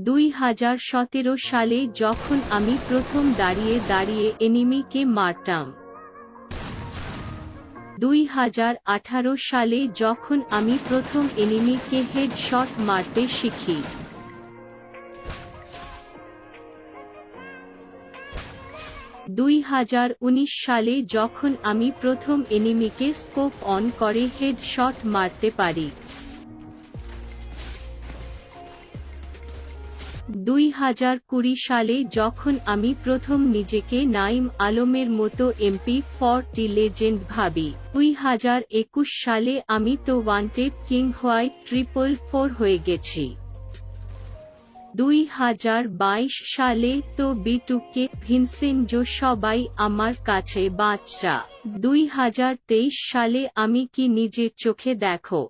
2017 সালে যখন আমি প্রথম দাঁড়িয়ে দাঁড়িয়ে এনিমিকে মারতাম। 2018 সালে যখন আমি প্রথম এনিমিকে হেডশট মারতে শিখি। 2019 সালে যখন আমি প্রথম এনিমিকে স্কোপ অন করে হেডশট মারতে পারি। 2020 সালে যখন আমি প্রথম নিজেকে নাঈম আলমের মতো MP40 লেজেন্ড ভাবি। 2021 সালে আমি তো ওয়ান্টেড কিং হোয়াইট 444 হয়ে গেছি। 2022 সালে তো B2K ভিনসেনজো সবাই আমার কাছে বাচ্চা। 2023 সালে আমি কি নিজের চোখে দেখো।